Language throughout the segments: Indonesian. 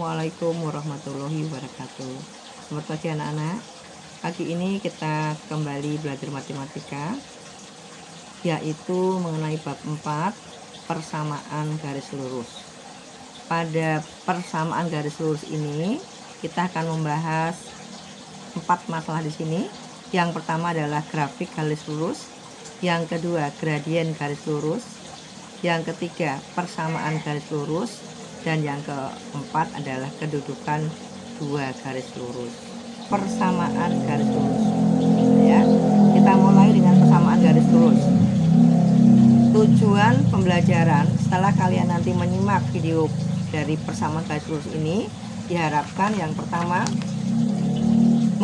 Assalamualaikum warahmatullahi wabarakatuh. Selamat pagi anak-anak. Pagi ini kita kembali belajar matematika, yaitu mengenai bab 4, persamaan garis lurus. Pada persamaan garis lurus ini kita akan membahas 4 masalah di sini. Yang pertama adalah grafik garis lurus, yang kedua gradien garis lurus, yang ketiga persamaan garis lurus, dan yang keempat adalah kedudukan dua garis lurus. Persamaan garis lurus, ya. Kita mulai dengan persamaan garis lurus. Tujuan pembelajaran setelah kalian nanti menyimak video dari persamaan garis lurus ini, diharapkan yang pertama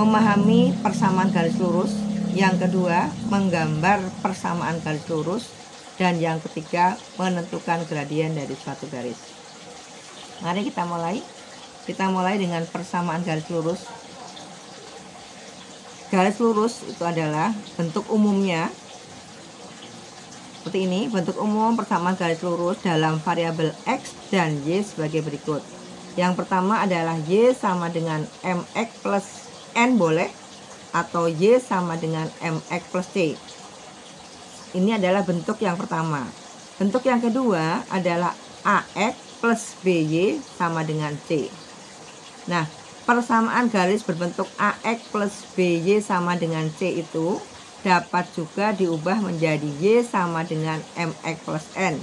memahami persamaan garis lurus, yang kedua menggambar persamaan garis lurus, dan yang ketiga menentukan gradien dari suatu garis. Mari kita mulai. Kita mulai dengan persamaan garis lurus. Garis lurus itu adalah bentuk umumnya seperti ini. Bentuk umum persamaan garis lurus dalam variabel X dan Y sebagai berikut. Yang pertama adalah Y sama dengan MX plus N boleh, atau Y sama dengan MX plus C. Ini adalah bentuk yang pertama. Bentuk yang kedua adalah AX plus BY sama dengan C. Nah, persamaan garis berbentuk AX plus BY sama dengan C itu dapat juga diubah menjadi Y sama dengan MX plus N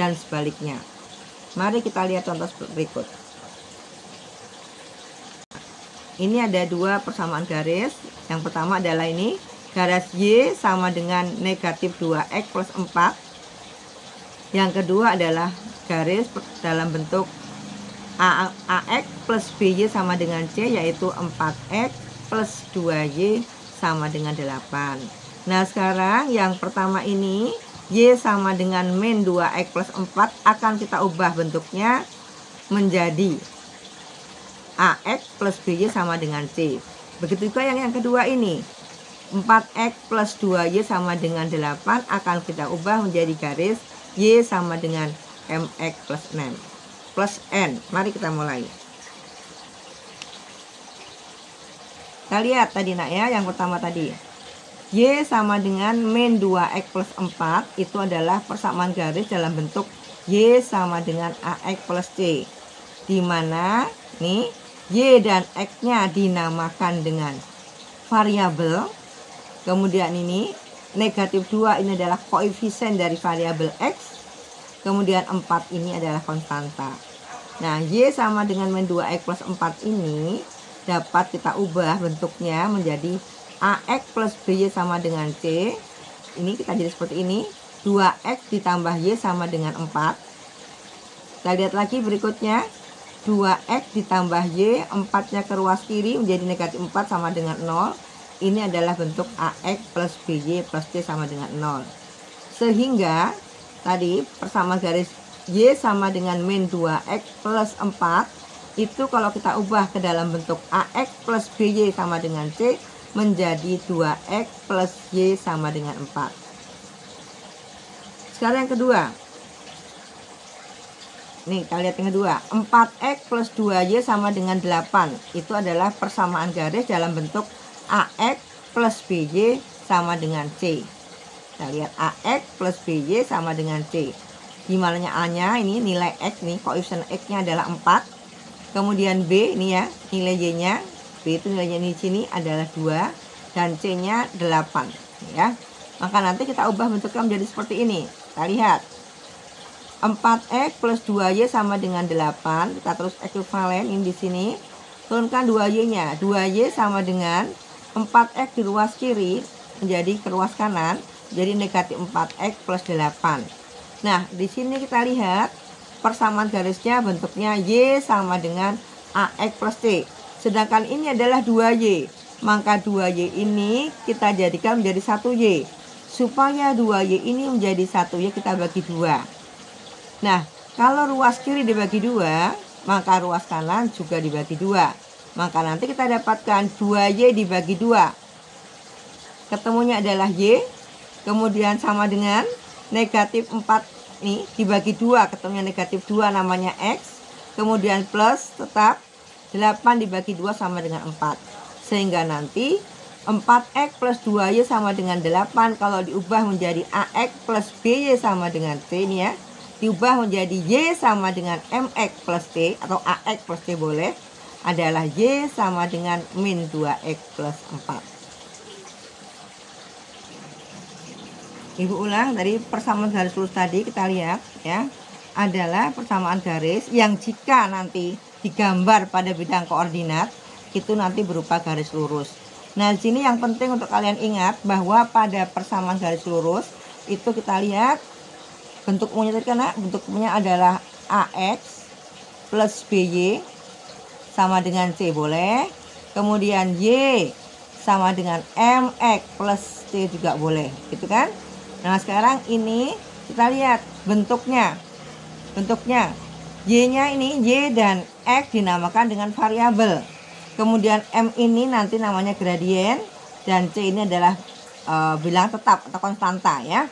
dan sebaliknya. Mari kita lihat contoh berikut. Ini ada dua persamaan garis. Yang pertama adalah ini, garis Y sama dengan negatif 2X plus 4. Yang kedua adalah garis dalam bentuk AX plus BY sama dengan C, yaitu 4X plus 2Y sama dengan 8. Nah, sekarang yang pertama ini, Y sama dengan min 2X plus 4 akan kita ubah bentuknya menjadi AX plus BY sama dengan C. Begitu juga yang kedua ini, 4X plus 2Y sama dengan 8 akan kita ubah menjadi garis Y sama dengan MX plus N. Mari kita mulai. Kita lihat tadi nak ya, yang pertama tadi. Y sama dengan min 2X plus 4 itu adalah persamaan garis dalam bentuk Y sama dengan AX plus C. Dimana nih Y dan X-nya dinamakan dengan variabel. Kemudian ini negatif 2 ini adalah koefisien dari variabel X. Kemudian 4 ini adalah konstanta. Nah, Y sama dengan min 2X plus 4 ini dapat kita ubah bentuknya menjadi AX plus BY sama dengan C. Ini kita jadi seperti ini. 2X ditambah Y sama dengan 4. Kita lihat lagi berikutnya. 2X ditambah Y, 4-nya ke ruas kiri menjadi negatif 4 sama dengan 0. Ini adalah bentuk AX plus BY plus C sama dengan 0. Sehingga tadi persamaan garis Y sama dengan min 2X plus 4 itu kalau kita ubah ke dalam bentuk AX plus BY sama dengan C menjadi 2X plus Y sama dengan 4. Sekarang yang kedua. Nih, kita lihat yang kedua. 4X plus 2Y sama dengan 8. Itu adalah persamaan garis dalam bentuk AX plus BY sama dengan C. Kita lihat AX plus BY sama dengan C. Dimananya A-nya ini nilai X nih, koefisien X-nya adalah 4. Kemudian B ini ya, nilai Y-nya. B itu nilainya di sini adalah 2 dan C-nya 8 ya. Maka nanti kita ubah bentuknya menjadi seperti ini. Kita lihat. 4X plus 2Y sama dengan 8. Kita terus ekuivalen ini di sini. Turunkan 2Y-nya. 2Y sama dengan 4X di ruas kiri menjadi ke ruas kanan, jadi negatif 4X plus 8. Nah, di sini kita lihat persamaan garisnya bentuknya Y sama dengan AX plus C. Sedangkan ini adalah 2Y. Maka 2Y ini kita jadikan menjadi 1Y. Supaya 2Y ini menjadi 1Y kita bagi 2. Nah, kalau ruas kiri dibagi 2, maka ruas kanan juga dibagi 2. Maka nanti kita dapatkan 2Y dibagi 2. Ketemunya adalah Y. Kemudian sama dengan negatif 4 nih dibagi 2. Ketemunya negatif 2 namanya X. kemudian plus tetap 8 dibagi 2 sama dengan 4. Sehingga nanti 4x plus 2y sama dengan 8. Kalau diubah menjadi ax plus by sama dengan t ini ya. Diubah menjadi y sama dengan mx plus t atau ax plus t boleh. Adalah y sama dengan min 2x plus 4. Ibu ulang dari persamaan garis lurus tadi kita lihat ya. Adalah persamaan garis yang jika nanti digambar pada bidang koordinat itu nanti berupa garis lurus. Nah, di sini yang penting untuk kalian ingat bahwa pada persamaan garis lurus itu kita lihat bentuknya tadi kan, bentuknya adalah ax plus by sama dengan c boleh. Kemudian y sama dengan mx plus c juga boleh, gitu kan? Nah, sekarang ini kita lihat bentuknya. Y-nya ini y dan x dinamakan dengan variabel. Kemudian m ini nanti namanya gradien dan c ini adalah bilangan tetap atau konstanta ya.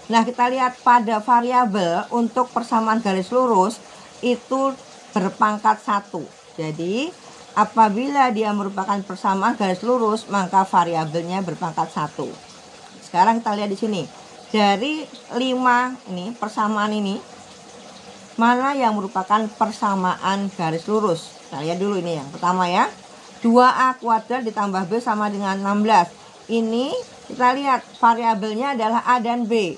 Nah, kita lihat pada variabel untuk persamaan garis lurus itu berpangkat 1. Jadi, apabila dia merupakan persamaan garis lurus, maka variabelnya berpangkat 1. Sekarang kita lihat di sini. Dari 5 ini persamaan ini mana yang merupakan persamaan garis lurus? Kita lihat dulu ini yang pertama ya. 2a kuadrat ditambah b sama dengan 16. Ini kita lihat variabelnya adalah a dan b.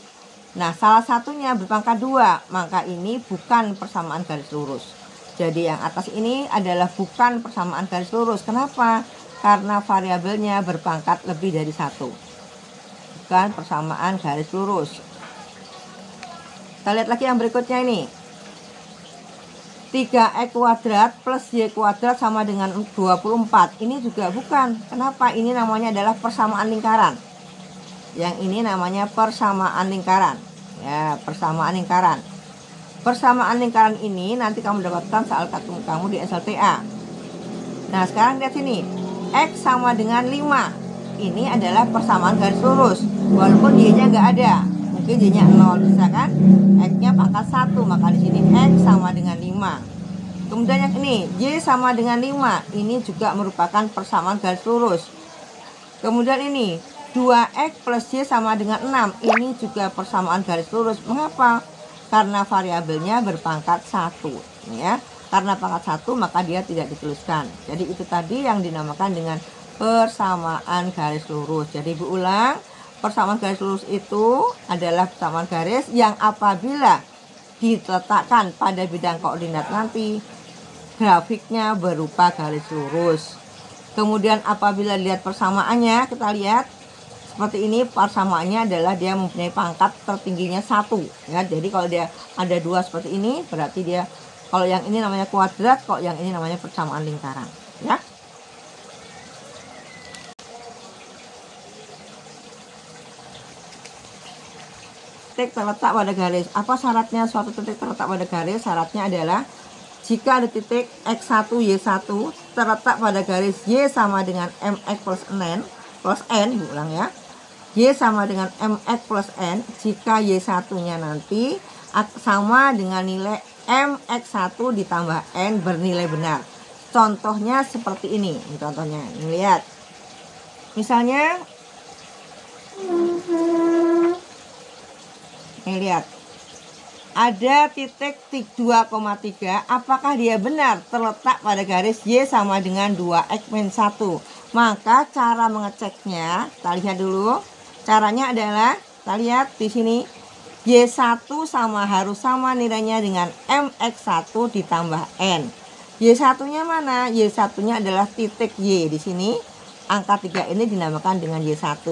Nah, salah satunya berpangkat 2, maka ini bukan persamaan garis lurus. Jadi yang atas ini adalah bukan persamaan garis lurus. Kenapa? Karena variabelnya berpangkat lebih dari 1. Bukan persamaan garis lurus. Kita lihat lagi yang berikutnya ini. 3x kuadrat plus y kuadrat sama dengan 24. Ini juga bukan. Kenapa? Ini namanya adalah persamaan lingkaran. Yang ini namanya persamaan lingkaran. Ya, persamaan lingkaran. Persamaan lingkaran ini nanti kamu dapatkan saat kamu di SLTA. Nah, sekarang lihat sini. X sama dengan 5. Ini adalah persamaan garis lurus. Walaupun y-nya nggak ada. Mungkin y-nya 0, bisa kan? X-nya pangkat 1, maka di sini X sama dengan 5. Kemudian yang ini, Y sama dengan 5. Ini juga merupakan persamaan garis lurus. Kemudian ini, 2X plus Y sama dengan 6. Ini juga persamaan garis lurus. Mengapa? Karena variabelnya berpangkat 1. Ya. Karena pangkat 1, maka dia tidak dituliskan. Jadi itu tadi yang dinamakan dengan persamaan garis lurus. Jadi diulang. Persamaan garis lurus itu adalah persamaan garis yang apabila diletakkan pada bidang koordinat nanti grafiknya berupa garis lurus. Kemudian apabila lihat persamaannya, kita lihat seperti ini. Persamaannya adalah dia mempunyai pangkat tertingginya 1 ya. Jadi kalau dia ada 2 seperti ini, berarti dia kalau yang ini namanya kuadrat, kalau yang ini namanya persamaan lingkaran ya. Titik terletak pada garis. Apa syaratnya suatu titik terletak pada garis? Syaratnya adalah jika ada titik x1 y1 terletak pada garis y sama dengan mx plus n ulang ya. Y sama dengan mx plus n jika y1 nya nanti sama dengan nilai mx1 ditambah n bernilai benar. Contohnya seperti ini. Contohnya ini, lihat. Misalnya ini lihat, ada titik 2,3. Apakah dia benar terletak pada garis Y sama dengan 2x min 1? Maka cara mengeceknya, kita lihat dulu. Caranya adalah, kita lihat di sini, Y1 harus sama nilainya dengan mx1 ditambah n. Y1-nya mana? Y1-nya adalah titik Y di sini. Angka 3 ini dinamakan dengan Y1.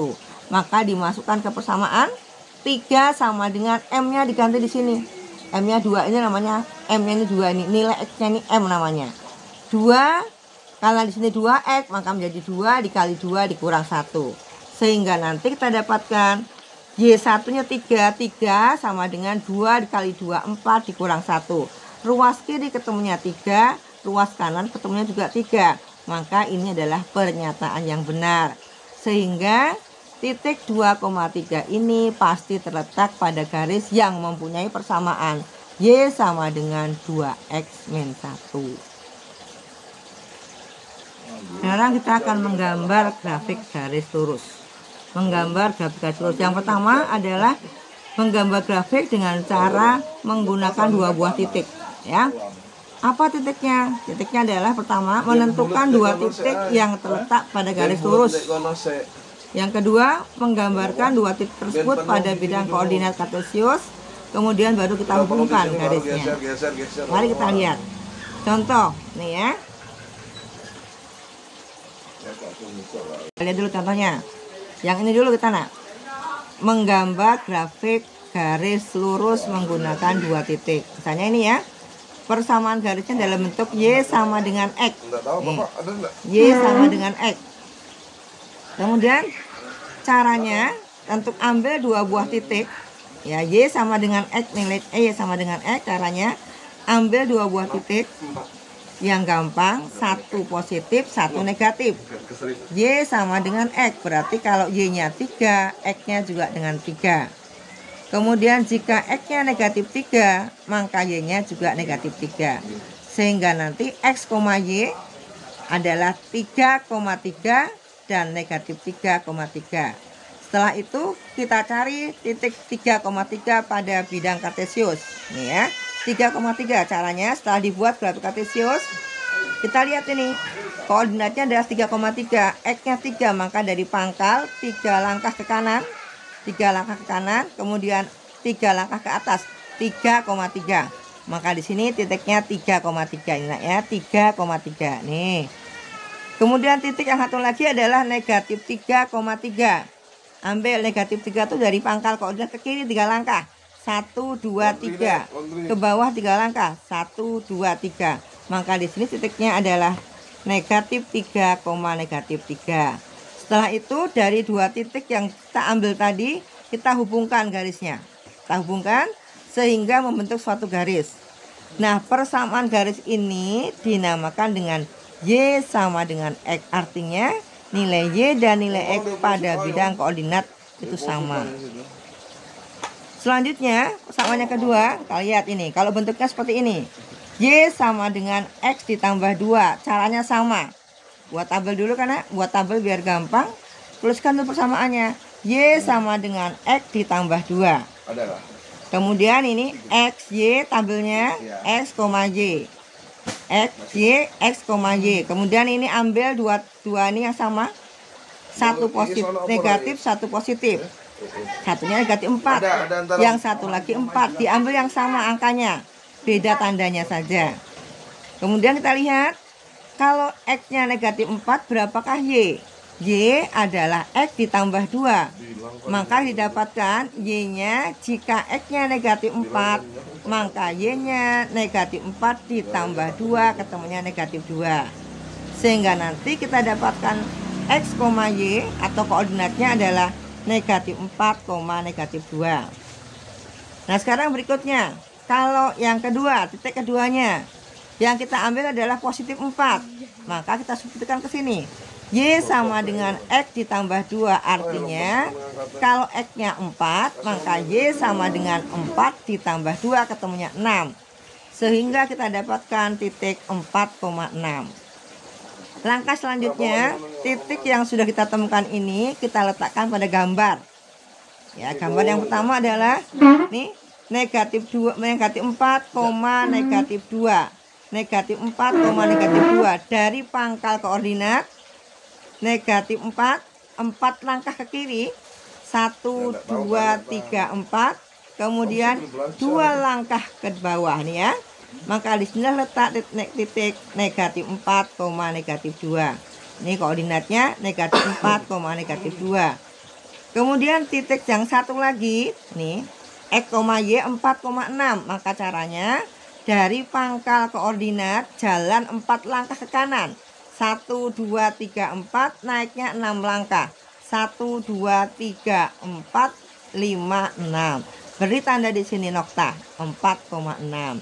Maka dimasukkan ke persamaan. 3 sama dengan M-nya diganti di sini. M-nya 2 ini namanya, M-nya ini 2 ini, nilai X-nya ini M namanya. 2, karena di sini 2X, maka menjadi 2 dikali 2 dikurang 1. Sehingga nanti kita dapatkan Y1-nya 3 sama dengan 2 dikali 2, 4 dikurang 1. Ruas kiri ketemunya 3, ruas kanan ketemunya juga 3. Maka ini adalah pernyataan yang benar. Sehingga titik 2,3 ini pasti terletak pada garis yang mempunyai persamaan. Y sama dengan 2X min 1. Sekarang kita akan menggambar grafik garis lurus. Menggambar grafik garis lurus. Yang pertama adalah menggambar grafik dengan cara menggunakan dua buah titik, ya. Apa titiknya? Titiknya adalah pertama menentukan dua titik yang terletak pada garis lurus. Yang kedua, menggambarkan dua titik tersebut pada bidang koordinat kartesius. Kemudian baru kita hubungkan garisnya. Mari kita lihat. Contoh, nih ya. Lihat dulu contohnya. Yang ini dulu kita nak. Menggambar grafik garis lurus menggunakan dua titik. Misalnya ini ya. Persamaan garisnya dalam bentuk Y sama dengan X. Y sama dengan X. Kemudian caranya untuk ambil dua buah titik. Ya, Y sama dengan X, nilai Y sama dengan X. Caranya ambil dua buah titik yang gampang, satu positif, satu negatif. Y sama dengan X, berarti kalau Y-nya 3, X-nya juga dengan 3. Kemudian jika X-nya negatif 3, maka Y-nya juga negatif 3. Sehingga nanti X, Y adalah 3,3 dan negatif 3,3. Setelah itu kita cari titik 3,3 pada bidang kartesius. Nih ya, 3,3 caranya setelah dibuat grafik kartesius. Kita lihat ini, koordinatnya adalah 3,3, X-nya 3, maka dari pangkal 3 langkah ke kanan, 3 langkah ke kanan, kemudian 3 langkah ke atas, 3,3. Maka di sini titiknya 3,3 ini ya, 3,3. Nih. Kemudian titik yang satu lagi adalah negatif 3,3. Ambil negatif 3 itu dari pangkal koordinat ke kiri 3 langkah. 1, 2, 3. Ke bawah 3 langkah. 1, 2, 3. Maka di sini titiknya adalah negatif 3, negatif 3. Setelah itu dari dua titik yang kita ambil tadi, kita hubungkan garisnya. Kita hubungkan sehingga membentuk suatu garis. Nah, persamaan garis ini dinamakan dengan Y sama dengan X. Artinya nilai Y dan nilai X pada bidang koordinat itu sama. Selanjutnya, persamaannya kedua, kita lihat ini. Kalau bentuknya seperti ini. Y sama dengan X ditambah 2. Caranya sama. Buat tabel dulu karena buat tabel biar gampang. Tuliskan dulu persamaannya. Y sama dengan X ditambah 2. Kemudian ini X, Y tabelnya X, Y. X, Y, X, Y. Kemudian ini ambil dua ini yang sama. Satu positif negatif, satu positif. Satunya negatif 4. Yang satu lagi 4. Diambil yang sama angkanya. Beda tandanya saja. Kemudian kita lihat. Kalau X-nya negatif 4, berapakah Y? Y adalah X ditambah 2. Maka didapatkan Y-nya jika X-nya negatif 4, maka Y-nya negatif 4 ditambah 2, ketemunya negatif 2. Sehingga nanti kita dapatkan X, Y atau koordinatnya adalah negatif 4, negatif 2. Nah sekarang berikutnya, kalau yang kedua, titik keduanya, yang kita ambil adalah positif 4, maka kita substitusikan ke sini. Y sama dengan X ditambah 2, artinya kalau X-nya 4, maka Y sama dengan 4 ditambah 2, ketemunya 6. Sehingga kita dapatkan titik 4,6. Langkah selanjutnya, titik yang sudah kita temukan ini kita letakkan pada gambar. Ya, gambar yang pertama adalah nih, negatif 4, negatif 2. Negatif 4, negatif 2. Dari pangkal koordinat negatif 4 langkah ke kiri, 1, 2, 3, 4. Kemudian 2 langkah ke bawah nih ya. Maka di sini letak titik negatif 4, negatif 2. Ini koordinatnya negatif 4, negatif 2. Kemudian titik yang satu lagi nih, X, Y 4,6. Maka caranya dari pangkal koordinat jalan 4 langkah ke kanan. 1, 2, 3, 4, naiknya 6 langkah. 1, 2, 3, 4, 5, 6. Beri tanda di sini nokta 4,6.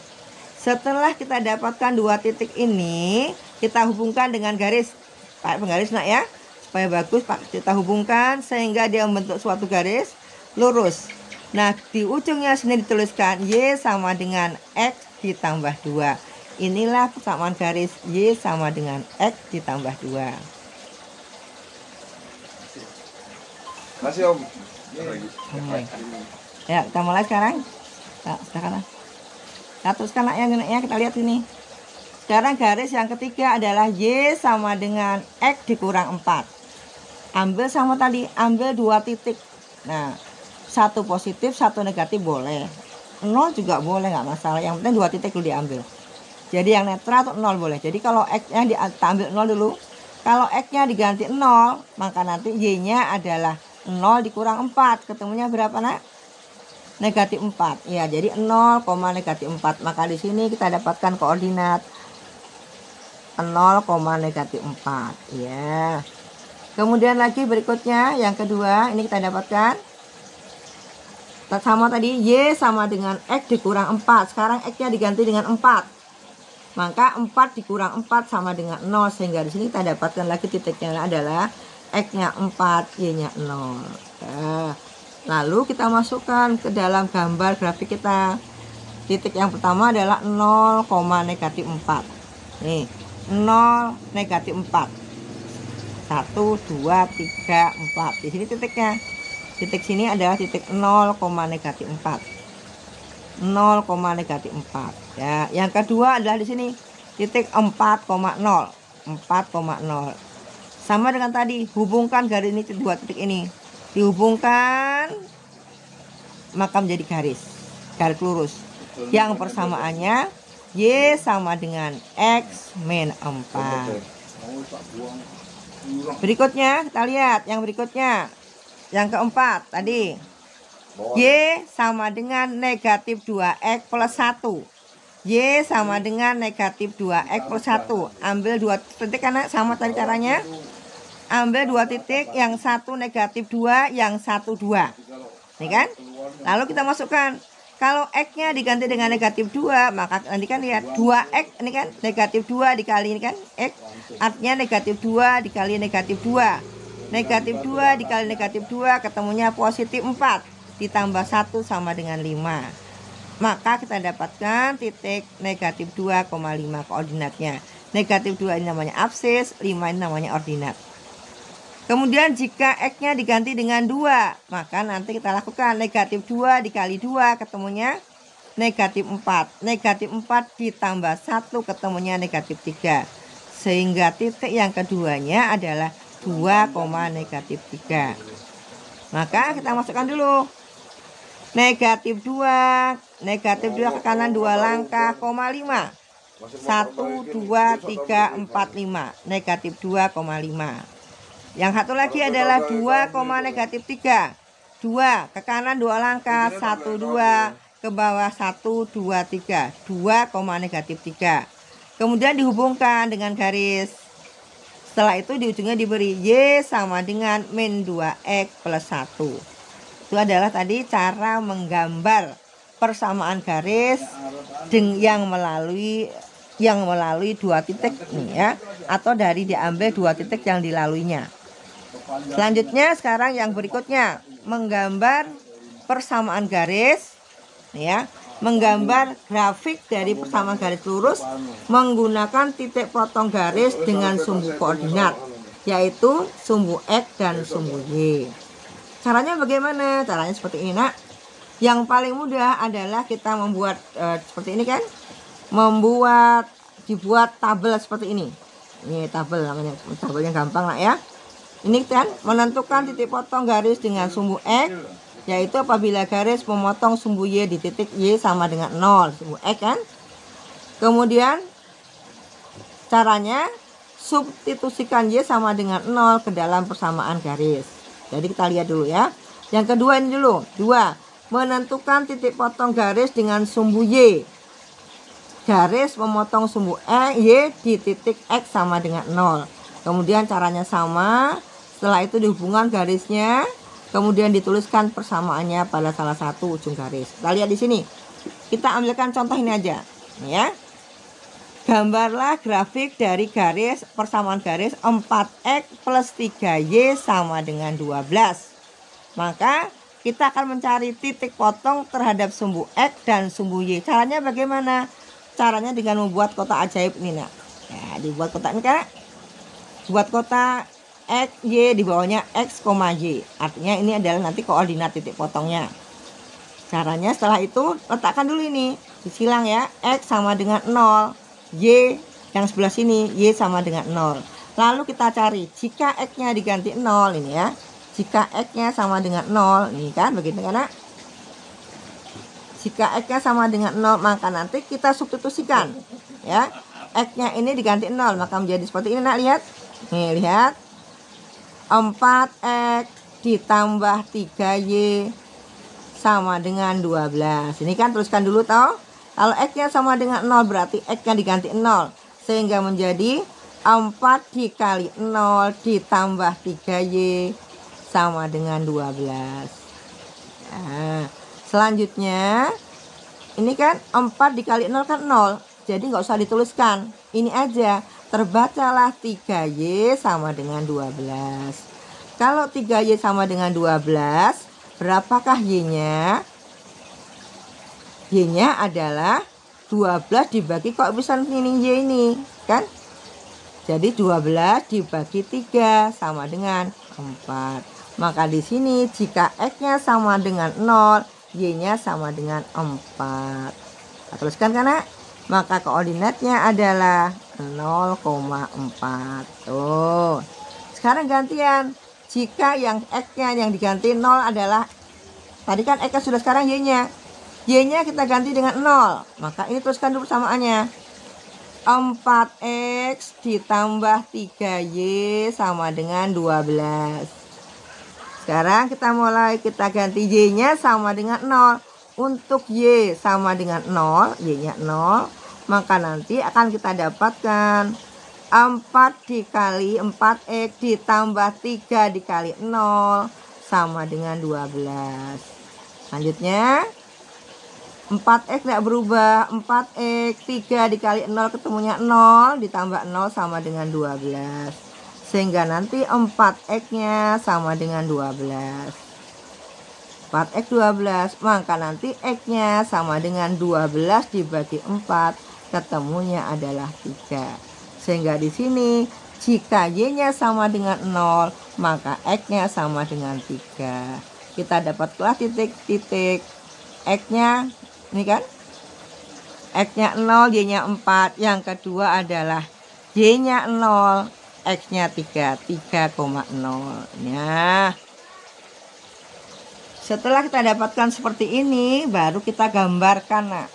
Setelah kita dapatkan dua titik ini, kita hubungkan dengan garis. Pakai penggaris nak ya, supaya bagus. Kita hubungkan sehingga dia membentuk suatu garis lurus. Nah, di ujungnya sini dituliskan Y sama dengan X ditambah 2. Inilah persamaan garis Y sama dengan X ditambah 2. Masih Om. Ya, kita mulai sekarang. Nah, sekarang. Nah, teruskan anaknya, kita lihat ini. Sekarang garis yang ketiga adalah Y sama dengan X dikurang 4. Ambil sama tadi, ambil 2 titik. Nah, satu positif, satu negatif boleh. 0 juga boleh, nggak masalah. Yang penting 2 titik dulu diambil. Jadi yang netral atau 0 boleh. Jadi kalau X-nya diambil 0 dulu. Kalau X-nya diganti 0, maka nanti Y-nya adalah 0 dikurang 4. Ketemunya berapa, Nak? Negatif 4. Ya, jadi 0, negatif 4. Maka di sini kita dapatkan koordinat 0, negatif 4. Ya. Kemudian lagi berikutnya yang kedua, ini kita dapatkan sama tadi Y sama dengan X dikurang 4. Sekarang X-nya diganti dengan 4. Maka 4 dikurang 4 sama dengan 0. Sehingga di sini kita dapatkan lagi titiknya adalah X-nya 4, Y-nya 0. Nah, lalu kita masukkan ke dalam gambar grafik kita. Titik yang pertama adalah 0, negatif 4. Nih, 0, negatif 4. 1, 2, 3, 4. Di sini titiknya. Titik sini adalah titik 0, negatif 4. 0, negatif 4. Ya, yang kedua adalah di sini titik 4,0. 4,0. Sama dengan tadi, hubungkan garis ini dua titik ini. Dihubungkan maka menjadi garis lurus. Yang persamaannya Y sama dengan X min 4. Berikutnya kita lihat yang berikutnya. Yang keempat tadi Y sama dengan negatif 2X plus 1. Y sama dengan negatif 2X plus 1. Ambil 2 titik karena sama tadi caranya. Ambil 2 titik, yang satu negatif 2, yang satu 2. Ini kan? Lalu kita masukkan. Kalau X-nya diganti dengan negatif 2, maka nanti kan lihat 2X ini kan negatif 2 dikali ini kan X. Artinya negatif 2 dikali negatif 2. Negatif 2 dikali negatif 2 ketemunya positif 4. Ditambah 1 sama dengan 5. Maka kita dapatkan titik negatif 2,5 koordinatnya. Negatif 2 ini namanya absis, 5 ini namanya ordinat. Kemudian jika X-nya diganti dengan 2, maka nanti kita lakukan negatif 2 dikali 2 ketemunya negatif 4. Negatif 4 ditambah 1 ketemunya negatif 3. Sehingga titik yang keduanya adalah 2, negatif 3. Maka kita masukkan dulu. Negatif 2 ke kanan 2 langkah, 5. 1, 2, 3, 4, 5. Negatif 2,5. Yang satu lagi adalah 2, negatif 3. 2 ke kanan 2 langkah, 1, 2 ke bawah 1, 2, 3. 2, negatif 3. Kemudian dihubungkan dengan garis. Setelah itu di ujungnya diberi Y sama dengan min 2X plus 1. Itu adalah tadi cara menggambar persamaan garis yang melalui 2 titik nih ya, atau dari diambil 2 titik yang dilaluinya. Selanjutnya sekarang yang berikutnya menggambar persamaan garis ya, menggambar grafik dari persamaan garis lurus menggunakan titik potong garis dengan sumbu koordinat, yaitu sumbu X dan sumbu Y. Caranya bagaimana? Caranya seperti ini, Nak. Yang paling mudah adalah kita membuat seperti ini kan, dibuat tabel seperti ini. Ini tabel namanya, tabelnya gampang lah ya. Ini kan menentukan titik potong garis dengan sumbu X, yaitu apabila garis memotong sumbu Y di titik Y sama dengan 0, sumbu X kan. Kemudian caranya substitusikan Y sama dengan 0 ke dalam persamaan garis. Jadi kita lihat dulu ya. Yang kedua ini dulu. 2. Menentukan titik potong garis dengan sumbu Y. Garis memotong sumbu Y di titik X sama dengan 0. Kemudian caranya sama. Setelah itu dihubungkan garisnya. Kemudian dituliskan persamaannya pada salah satu ujung garis. Kita lihat di sini. Kita ambilkan contoh ini aja. Ya. Gambarlah grafik dari garis persamaan garis 4X plus 3Y sama dengan 12. Maka kita akan mencari titik potong terhadap sumbu X dan sumbu Y. Caranya bagaimana? Caranya dengan membuat kotak ajaib ini, nak. Ya, dibuat kotak ini, Kak. Buat kotak X, Y, di bawahnya X, Y. Artinya ini adalah nanti koordinat titik potongnya. Caranya setelah itu letakkan dulu ini. Disilang ya. X sama dengan 0. Y yang sebelah sini. Y sama dengan 0. Lalu kita cari jika X-nya diganti 0 ini ya. Jika X-nya sama dengan 0. Ini kan begitu kan, nak? Jika X-nya sama dengan 0, maka nanti kita substitusikan ya. X-nya ini diganti 0, maka menjadi seperti ini, nak. Lihat. Nih, lihat. 4X ditambah 3Y sama dengan 12. Ini kan tuliskan dulu toh. Kalau X-nya sama dengan 0 berarti X-nya diganti 0. Sehingga menjadi 4 dikali 0 ditambah 3Y sama dengan 12. Nah, selanjutnya ini kan 4 dikali 0 kan 0. Jadi nggak usah dituliskan. Ini aja. Terbacalah 3Y sama dengan 12. Kalau 3Y sama dengan 12, berapakah Y-nya? Y-nya adalah 12 dibagi koefisien ini Y ini, kan? Jadi 12 dibagi 3 sama dengan 4. Maka di sini jika X-nya sama dengan 0, Y-nya sama dengan 4. Kita tuliskan kan, nak? Maka koordinatnya adalah 0,4. Tuh. Sekarang gantian. Jika yang X-nya yang diganti 0 adalah, tadi kan X-nya sudah, sekarang Y-nya. Y-nya kita ganti dengan 0. Maka ini teruskan dulu persamaannya. 4X ditambah 3Y sama dengan 12. Sekarang kita ganti Y-nya sama dengan 0. Untuk Y sama dengan 0, Y-nya 0, maka nanti akan kita dapatkan 4 dikali 4X ditambah 3 dikali 0 sama dengan 12. Selanjutnya 4X tidak berubah. 4X 3 dikali 0 ketemunya 0, ditambah 0 sama dengan 12. Sehingga nanti 4X-nya sama dengan 12. 4X 12, maka nanti X-nya sama dengan 12 dibagi 4, ketemunya adalah 3. Sehingga di sini jika Y-nya sama dengan 0, maka X-nya sama dengan 3. Kita dapatlah titik-titik X-nya, ini kan? X-nya 0, Y-nya 4. Yang kedua adalah Y-nya 0, X-nya 3, 3,0. Nah, setelah kita dapatkan seperti ini, baru kita gambarkan, nak.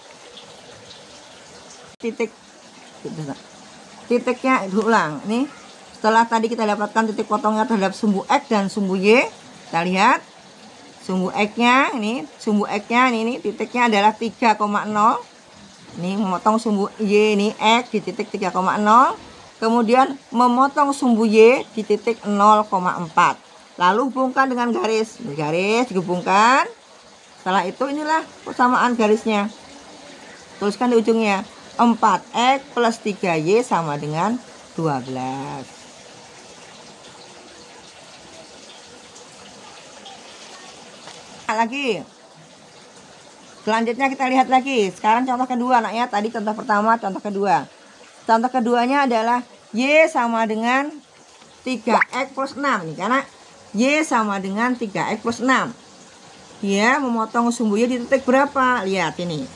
Titiknya diulang. Nih, setelah tadi kita dapatkan titik potongnya terhadap sumbu X dan sumbu Y, kita lihat sumbu X-nya ini, ini titiknya adalah 3,0. Ini memotong sumbu Y ini X di titik 3,0. Kemudian memotong sumbu Y di titik 0,4. Lalu hubungkan dengan garis. Garis dihubungkan. Setelah itu inilah persamaan garisnya. Tuliskan di ujungnya. 4X plus 3Y sama dengan 12. Lagi. Selanjutnya kita lihat lagi. Sekarang contoh kedua, nak ya. Tadi contoh pertama, contoh kedua. Contoh keduanya adalah Y sama dengan 3X plus 6. Nih, karena Y sama dengan 3X plus 6. Dia memotong sumbu Y di titik berapa? Lihat ini.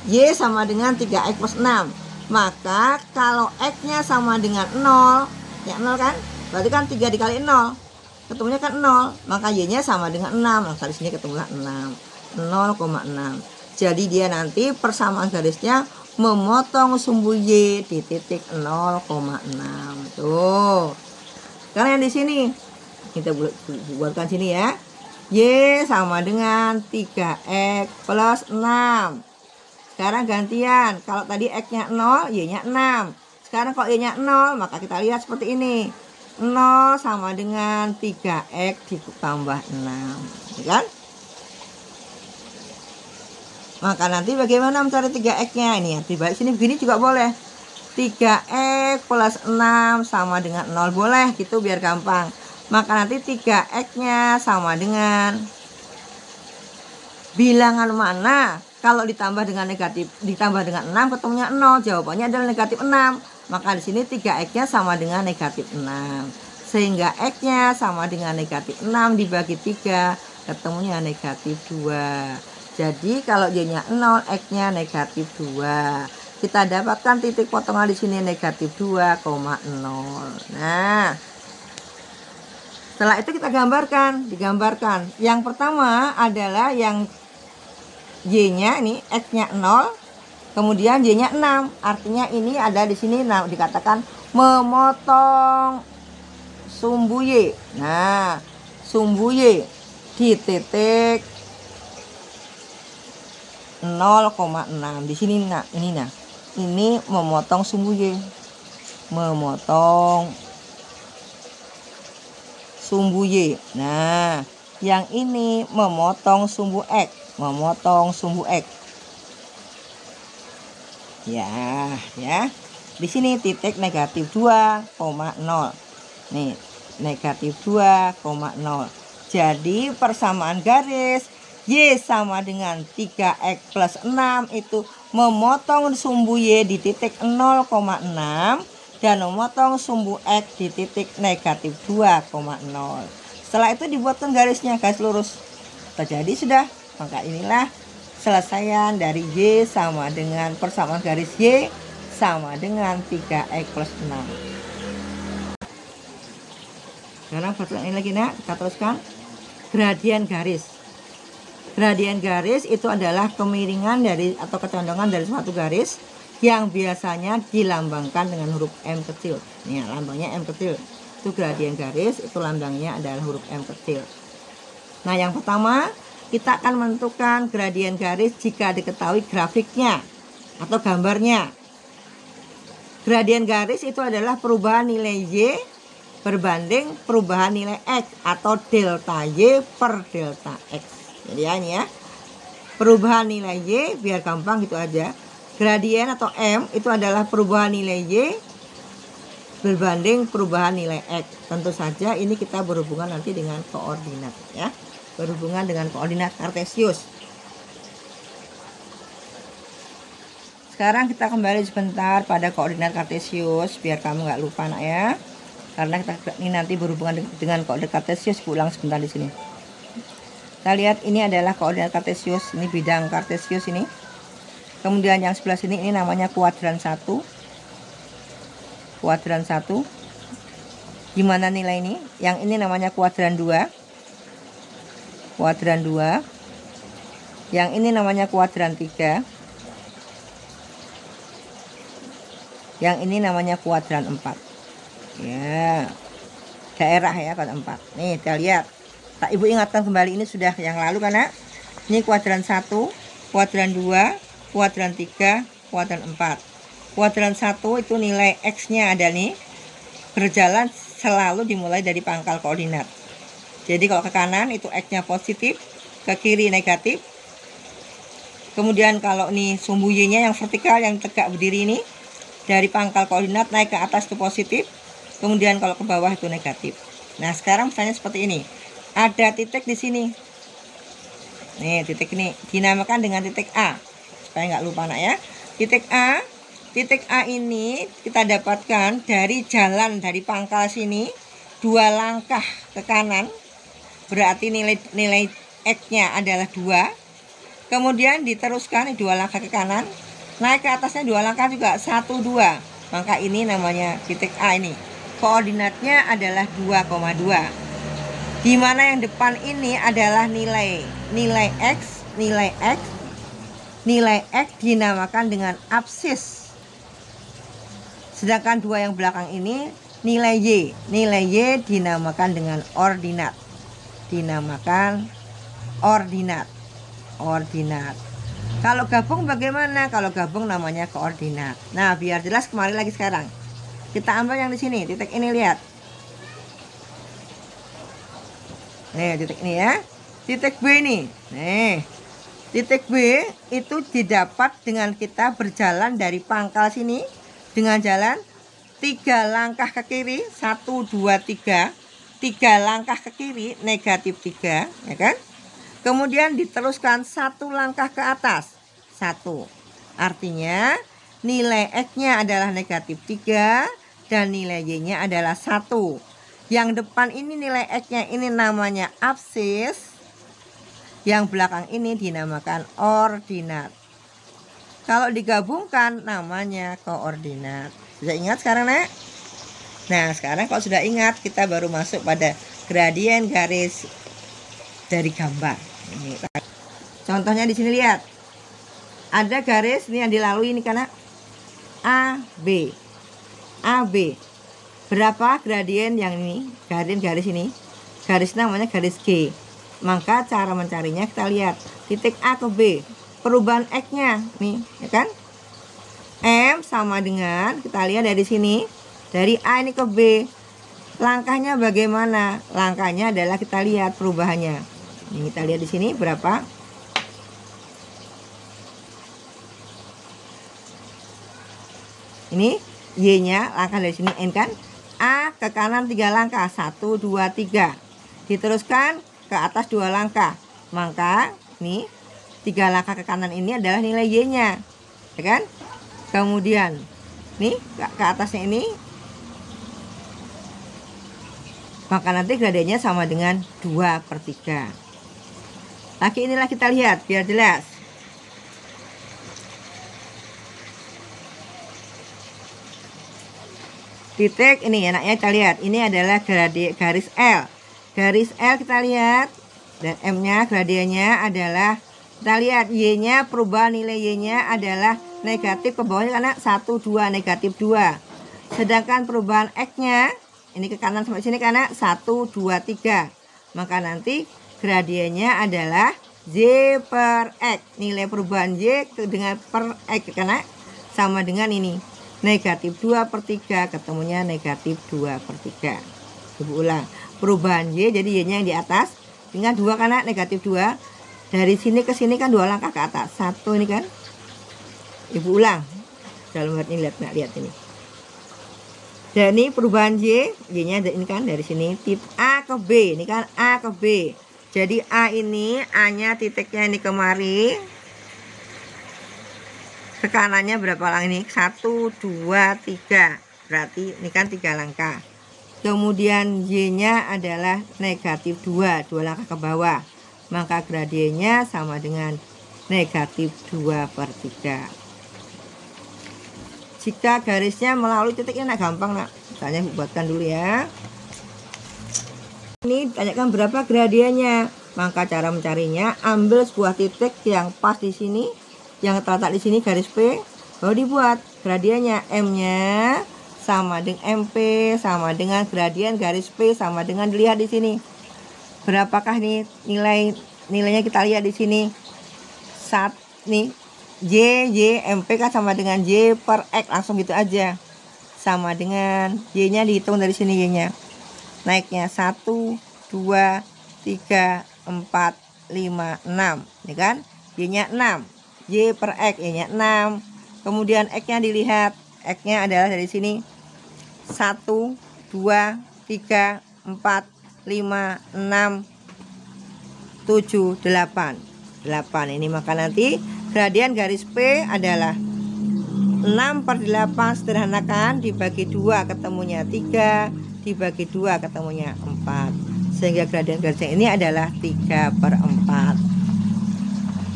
Y sama dengan 3X plus 6. Maka kalau X-nya sama dengan 0, ya 0 kan? Berarti kan 3 dikali 0. Ketemunya kan 0. Maka Y-nya sama dengan 6. Maka di sini ketemulah 6. 0,6. Jadi dia nanti persamaan garisnya memotong sumbu Y di titik 0,6. Tuh. Karena yang di sini kita buatkan sini ya. Y sama dengan 3X plus 6. Sekarang gantian. Kalau tadi X-nya 0, Y-nya 6. Sekarang kalau Y-nya 0, maka kita lihat seperti ini. 0 sama dengan 3X ditambah 6. Ya kan? Maka nanti bagaimana mencari 3X-nya? Ini di balik sini begini juga boleh. 3X plus 6 sama dengan 0. Boleh gitu biar gampang. Maka nanti 3x-nya sama dengan bilangan mana kalau ditambah dengan 6 ketemunya 0, jawabannya adalah negatif 6. Maka di sini 3x-nya sama dengan negatif 6. Sehingga x-nya sama dengan negatif 6 dibagi 3, ketemunya negatif 2. Jadi kalau y-nya 0, x-nya negatif 2. Kita dapatkan titik potongan di sini negatif 2,0. Nah, setelah itu kita digambarkan. Yang pertama adalah yang y-nya ini, x-nya 0, kemudian y-nya 6. Artinya ini ada di sini dikatakan memotong sumbu y. Nah, sumbu y di titik 0,6 di sini. Nah, ini memotong sumbu y. Memotong sumbu y. Nah, yang ini memotong sumbu x. Memotong sumbu x. Ya. Di sini titik negatif 2,0. Nih, negatif 2,0. Jadi persamaan garis y sama dengan 3x plus 6 itu memotong sumbu y di titik 0,6 dan memotong sumbu x di titik negatif 2,0. Setelah itu dibuatkan garisnya, garis lurus. Terjadi sudah. Maka inilah selesaian dari y sama dengan persamaan garis y sama dengan 3x plus 6. Sekarang perhatikan ini lagi nak, kita teruskan. Gradien garis. Gradien garis itu adalah kemiringan dari atau kecondongan dari suatu garis yang biasanya dilambangkan dengan huruf M kecil. Nih, lambangnya M kecil. Itu gradien garis, itu lambangnya adalah huruf M kecil. Nah, yang pertama kita akan menentukan gradien garis jika diketahui grafiknya atau gambarnya. Gradien garis itu adalah perubahan nilai y berbanding perubahan nilai x atau delta y per delta x. Jadi ini ya, perubahan nilai y, biar gampang gitu aja. Gradien atau M itu adalah perubahan nilai y berbanding perubahan nilai x. Tentu saja ini kita berhubungan nanti dengan koordinat ya. Berhubungan dengan koordinat kartesius. Sekarang kita kembali sebentar pada koordinat kartesius biar kamu nggak lupa nak ya. Karena ini nanti berhubungan dengan koordinat kartesius, ulang sebentar di sini. Kita lihat ini adalah koordinat kartesius, ini bidang kartesius ini. Kemudian yang sebelah sini ini namanya kuadran 1. Kuadran 1. Gimana nilai ini? Yang ini namanya kuadran 2. Kuadran 2. Yang ini namanya kuadran 3. Yang ini namanya kuadran 4. Ya. Daerah ya pada 4. Nih, kita lihat. Tak Ibu ingatkan kembali, ini sudah yang lalu karena ini kuadran 1, kuadran 2, kuadran 3, kuadran 4. Kuadran 1 itu nilai x-nya ada nih. Berjalan selalu dimulai dari pangkal koordinat. Jadi kalau ke kanan itu x-nya positif, ke kiri negatif. Kemudian kalau nih sumbu y-nya yang vertikal yang tegak berdiri ini dari pangkal koordinat naik ke atas itu positif. Kemudian kalau ke bawah itu negatif. Nah, sekarang misalnya seperti ini. Ada titik di sini. Nih, titik ini dinamakan dengan titik A. Supaya nggak lupa nak ya. Titik A. Titik A ini kita dapatkan dari jalan dari pangkal sini 2 langkah ke kanan. Berarti nilai x-nya adalah 2. Kemudian diteruskan 2 langkah ke kanan. Naik ke atasnya 2 langkah juga 1, 2. Maka ini namanya titik A ini. Koordinatnya adalah 2,2. Di mana yang depan ini adalah nilai x. Nilai x dinamakan dengan absis. Sedangkan 2 yang belakang ini nilai y. Nilai y dinamakan dengan ordinat. Dinamakan ordinat. Kalau gabung bagaimana? Kalau gabung namanya koordinat. Nah, biar jelas kembali lagi sekarang. Kita ambil yang di sini, titik ini lihat. Nih, titik ini ya. Titik B ini. Nih. Titik B itu didapat dengan kita berjalan dari pangkal sini dengan jalan 3 langkah ke kiri, 1, 2, 3. 3 langkah ke kiri negatif 3, ya kan? Kemudian diteruskan 1 langkah ke atas 1. Artinya nilai X-nya adalah negatif 3 dan nilai Y-nya adalah 1. Yang depan ini nilai X-nya ini namanya absis. Yang belakang ini dinamakan ordinat. Kalau digabungkan namanya koordinat. Sudah ingat sekarang, Nek? Nah, sekarang kalau sudah ingat, kita baru masuk pada gradien garis dari gambar. Ini. Contohnya di sini lihat. Ada garis ini yang dilalui ini karena AB. AB. Berapa gradien yang ini? Gradien garis ini. Garis namanya garis G. Maka cara mencarinya kita lihat titik A ke B. Perubahan X-nya nih, ya kan? M sama dengan, kita lihat dari sini. Dari A ini ke B. Langkahnya bagaimana? Langkahnya adalah kita lihat perubahannya. Ini kita lihat di sini berapa? Ini Y-nya langkah dari sini N kan? A ke kanan 3 langkah, 1 2 3. Diteruskan ke atas 2 langkah. Maka nih 3 langkah ke kanan ini adalah nilai Y-nya. Ya kan? Kemudian nih ke atasnya ini, maka nanti gradiennya sama dengan 2/3. Lagi inilah kita lihat biar jelas. Titik ini enaknya kita lihat. Ini adalah garis L. Garis L kita lihat. Dan M-nya gradiennya adalah, kita lihat Y-nya, perubahan nilai Y-nya adalah negatif ke bawahnya karena 1 2 negatif 2. Sedangkan perubahan X-nya ini ke kanan sampai sini karena 1 2 3. Maka nanti gradiennya adalah Y per X. Nilai perubahan Y dengan per X karena sama dengan ini. Negatif 2/3 ketemunya negatif 2/3. Ibu ulang. Perubahan Y jadi Y-nya yang di atas dengan 2 karena negatif 2. Dari sini ke sini kan 2 langkah ke atas. 1 ini kan. Ibu ulang. Dalam ini lihat ini. Dan ini perubahan Y-nya ini kan dari sini titik A ke B. Ini kan A ke B. Jadi A ini, A-nya titiknya ini kemari. Ke kanannya berapa langkah ini? 1 2 3. Berarti ini kan 3 langkah. Kemudian Y-nya adalah negatif 2 langkah ke bawah. Maka gradiennya sama dengan negatif 2/3. Jika garisnya melalui titik ini gampang, nak. Misalnya buatkan dulu ya. Ini tanyakan berapa gradiennya. Maka cara mencarinya, ambil sebuah titik yang pas di sini, yang terletak di sini garis P, baru dibuat gradiennya. M-nya sama dengan MP sama dengan gradien garis P sama dengan, dilihat di sini. Berapakah nih nilainya kita lihat di sini. Nih Y MP kan sama dengan Y per X, langsung gitu aja. Sama dengan Y-nya dihitung dari sini Y-nya. Naiknya 1 2 3 4 5 6. Ini kan Y-nya 6. Y per X, Y-nya 6. Kemudian X-nya dilihat. X-nya adalah dari sini 1 2 3 4 5 6 7 8. 8 ini, maka nanti gradien garis P adalah 6/8 sederhanakan dibagi 2 ketemunya 3, dibagi 2 ketemunya 4. Sehingga gradien garisnya ini adalah 3/4.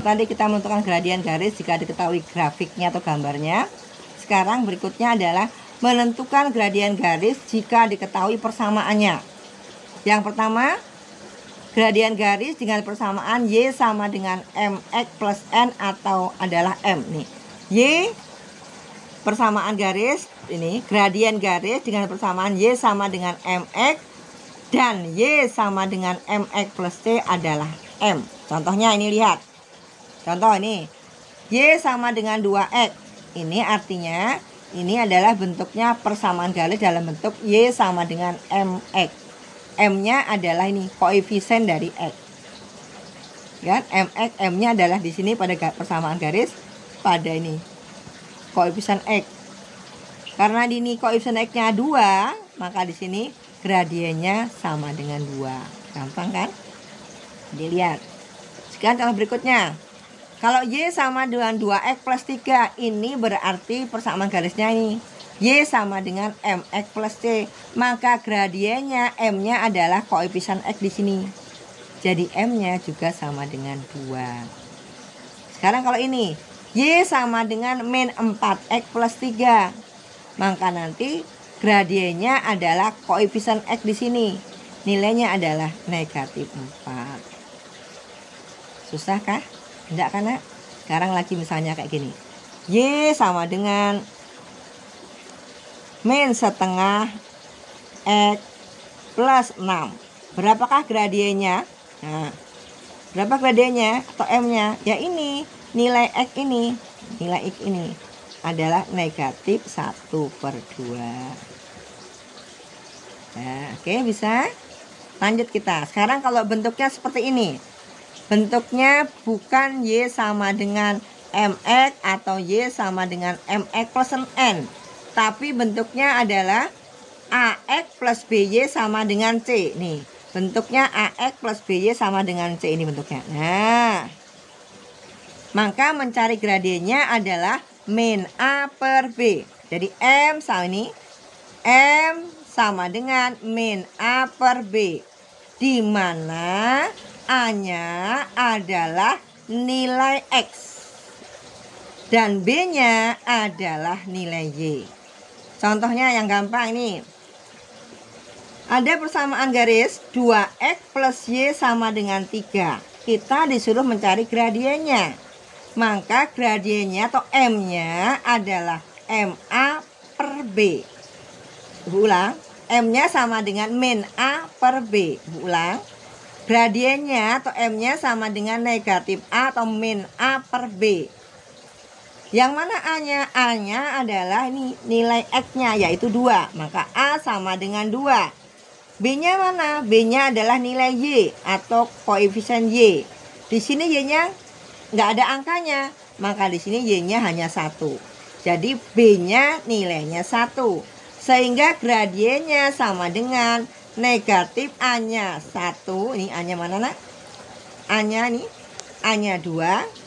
Tadi kita menentukan gradien garis jika diketahui grafiknya atau gambarnya. Sekarang berikutnya adalah menentukan gradien garis jika diketahui persamaannya. Yang pertama, gradien garis dengan persamaan Y sama dengan MX plus N atau adalah M nih. Y persamaan garis ini, gradien garis dengan persamaan Y sama dengan MX dan Y sama dengan MX plus C adalah M. Contohnya ini, lihat. Contoh ini. Y sama dengan 2X. Ini artinya ini adalah bentuknya persamaan garis dalam bentuk Y sama dengan MX. M-nya adalah ini koefisien dari X. Kan? MX, M-nya adalah di sini pada persamaan garis pada ini koefisien X. Karena di ini koefisien X-nya 2, maka di sini gradiennya sama dengan 2. Gampang kan? Dilihat. Sekarang contoh berikutnya. Kalau Y sama dengan 2X plus 3, ini berarti persamaan garisnya ini. Y sama dengan MX plus C. Maka gradiennya M-nya adalah koefisien X di sini. Jadi M-nya juga sama dengan 2. Sekarang kalau ini, Y sama dengan min 4X plus 3. Maka nanti gradiennya adalah koefisien X di sini. Nilainya adalah negatif 4. Susah kah? Enggak kan, Nak? Sekarang lagi misalnya kayak gini. Y sama dengan min setengah X plus 6. Berapakah gradiennya? Nah, berapa gradiennya atau M-nya? Ya ini, nilai X ini. Nilai X ini adalah negatif 1/2. Nah, oke, bisa? Lanjut kita. Sekarang kalau bentuknya seperti ini. Bentuknya bukan Y sama dengan MX atau Y sama dengan MX plus N. Tapi bentuknya adalah AX plus BY sama dengan C. Nih, bentuknya AX plus BY sama dengan C, ini bentuknya. Nah, maka mencari gradiennya adalah min A per B. Jadi M sama ini, M sama dengan min A per B, di mana A-nya adalah nilai X dan B-nya adalah nilai Y. Contohnya yang gampang ini. Ada persamaan garis 2X plus Y sama dengan 3. Kita disuruh mencari gradiennya. Maka gradiennya atau M-nya adalah MA per B. Ulang. M-nya sama dengan min A per B. Ulang. Gradiennya atau M-nya sama dengan negatif A atau min A per B. Yang mana A-nya? A-nya adalah ini nilai X-nya yaitu 2. Maka A sama dengan 2. B-nya mana? B-nya adalah nilai Y atau koefisien Y. Di sini Y-nya nggak ada angkanya. Maka di sini Y-nya hanya 1. Jadi B-nya nilainya 1. Sehingga gradiennya sama dengan negatif A-nya 1. Ini A-nya mana, Nak? A-nya nih. A-nya 2.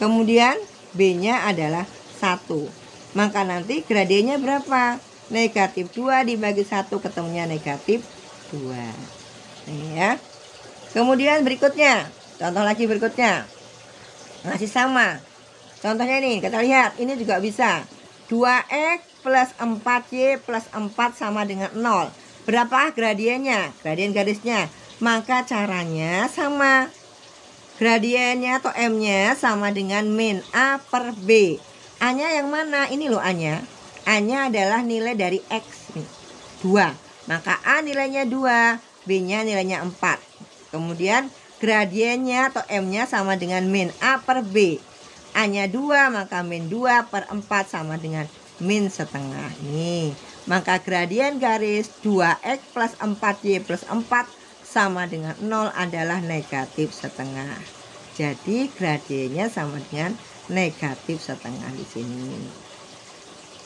Kemudian B-nya adalah 1. Maka nanti gradiennya berapa? Negatif 2 dibagi 1 ketemunya negatif 2. Ini ya. Kemudian berikutnya. Contoh lagi berikutnya. Masih sama. Contohnya ini. Kita lihat. Ini juga bisa. 2X plus 4Y plus 4 sama dengan 0. Berapa gradiennya? Gradien garisnya. Maka caranya sama. Gradiennya atau M-nya sama dengan min A per B. A-nya yang mana? Ini loh A-nya. A-nya adalah nilai dari X. 2. Maka A nilainya 2. B-nya nilainya 4. Kemudian gradiennya atau M-nya sama dengan min A per B. A-nya 2, maka min 2 per 4 sama dengan min setengah. Nih, maka gradien garis 2X plus 4Y plus 4 sama dengan 0 adalah negatif setengah. Jadi gradiennya sama dengan negatif setengah di sini.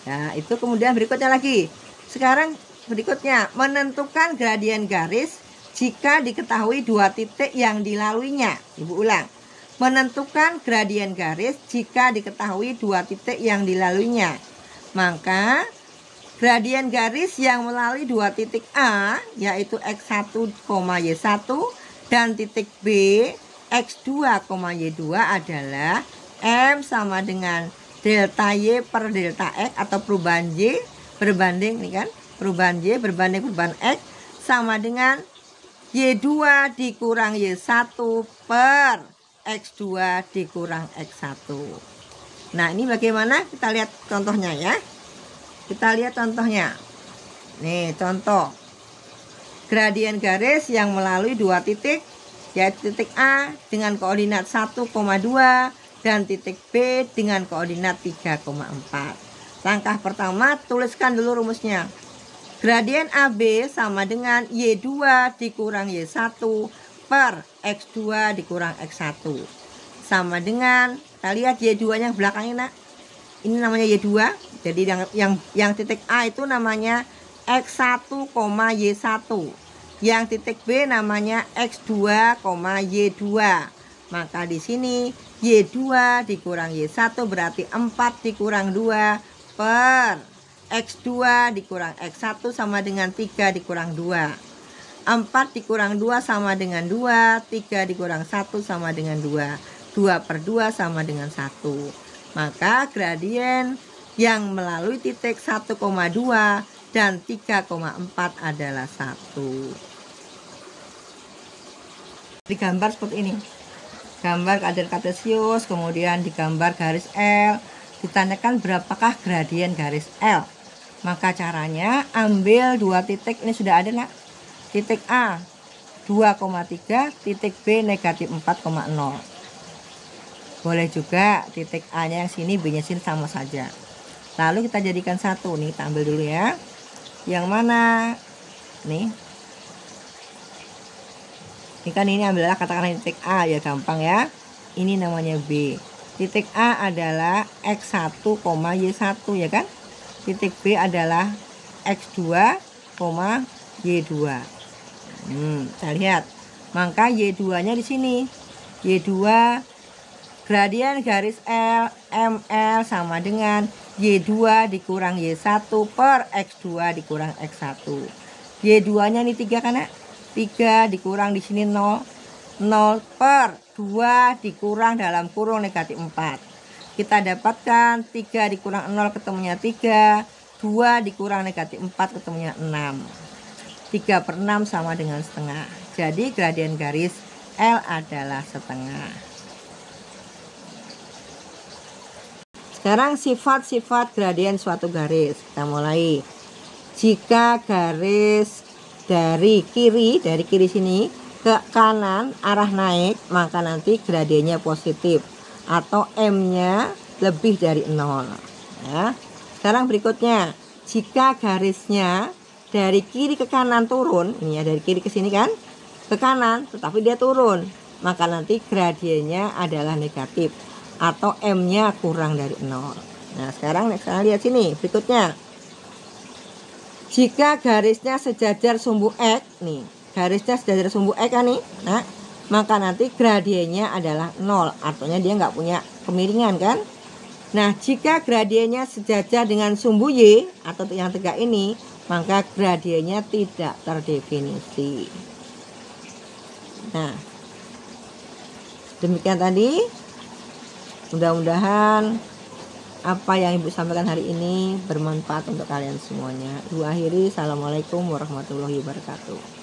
Nah, itu kemudian berikutnya lagi. Sekarang berikutnya, menentukan gradien garis jika diketahui 2 titik yang dilaluinya. Ibu ulang. Menentukan gradien garis jika diketahui 2 titik yang dilaluinya. Maka gradien garis yang melalui 2 titik A yaitu X1, Y1 dan titik B X2, Y2 adalah M sama dengan delta Y per delta X atau perubahan Y berbanding ini kan, perubahan Y berbanding perubahan X sama dengan Y2 dikurang Y1 per X2 dikurang X1. Nah, ini bagaimana? Kita lihat contohnya ya. Kita lihat contohnya. Nih, contoh. Gradien garis yang melalui 2 titik, yaitu titik A dengan koordinat 1,2 dan titik B dengan koordinat 3,4. Langkah pertama, tuliskan dulu rumusnya. Gradien AB sama dengan Y2 dikurang Y1 per X2 dikurang X1 sama dengan, kita lihat Y2 nya belakang ini, Nak. Ini namanya Y2. Jadi yang titik A itu namanya X1, Y1. Yang titik B namanya X2, Y2. Maka di sini Y2 dikurang Y1 berarti 4 dikurang 2 per X2 dikurang X1 sama dengan 3 dikurang 2. 4 dikurang 2 sama dengan 2, 3 dikurang 1 sama dengan 2. 2 per 2 sama dengan 1. Maka gradien yang melalui titik 1,2 dan 3,4 adalah 1. Digambar seperti ini. Gambar kadar kartesius, kemudian digambar garis L. Ditanyakan berapakah gradien garis L. Maka caranya ambil 2 titik, ini sudah ada nak. Titik A 2,3, titik B negatif 4,0. Boleh juga titik A nya yang sini, B nya sini sama saja. Lalu kita jadikan satu nih, kita ambil dulu ya. Yang mana? Nih. Ini kan ini ambillah katakanlah titik A ya, gampang ya. Ini namanya B. Titik A adalah X1, Y1 ya kan. Titik B adalah X2, Y2. Kita lihat. Maka Y2 nya di sini. Y2 gradien garis L ML sama dengan Y2 dikurang Y1 per X2 dikurang X1. Y2 nya ini 3 kan ya? 3 dikurang di sini 0. 0 per 2 dikurang dalam kurung negatif 4. Kita dapatkan 3 dikurang 0 ketemunya 3. 2 dikurang negatif 4 ketemunya 6. 3 per 6 sama dengan setengah. Jadi gradien garis L adalah setengah. Sekarang sifat-sifat gradien suatu garis. Kita mulai. Jika garis dari kiri sini ke kanan arah naik, maka nanti gradiennya positif atau M-nya lebih dari 0. Ya. Sekarang berikutnya, jika garisnya dari kiri ke kanan turun, ini ya dari kiri ke sini kan, ke kanan, tetapi dia turun, maka nanti gradiennya adalah negatif atau M-nya kurang dari 0. Nah, sekarang lihat sini berikutnya. Jika garisnya sejajar sumbu X, nih, garisnya sejajar sumbu X kan nih. Nah, maka nanti gradiennya adalah 0, artinya dia nggak punya kemiringan kan. Nah, jika gradiennya sejajar dengan sumbu Y atau yang tegak ini, maka gradiennya tidak terdefinisi. Nah, demikian tadi. Mudah-mudahan apa yang Ibu sampaikan hari ini bermanfaat untuk kalian semuanya. Ibu akhiri, assalamualaikum warahmatullahi wabarakatuh.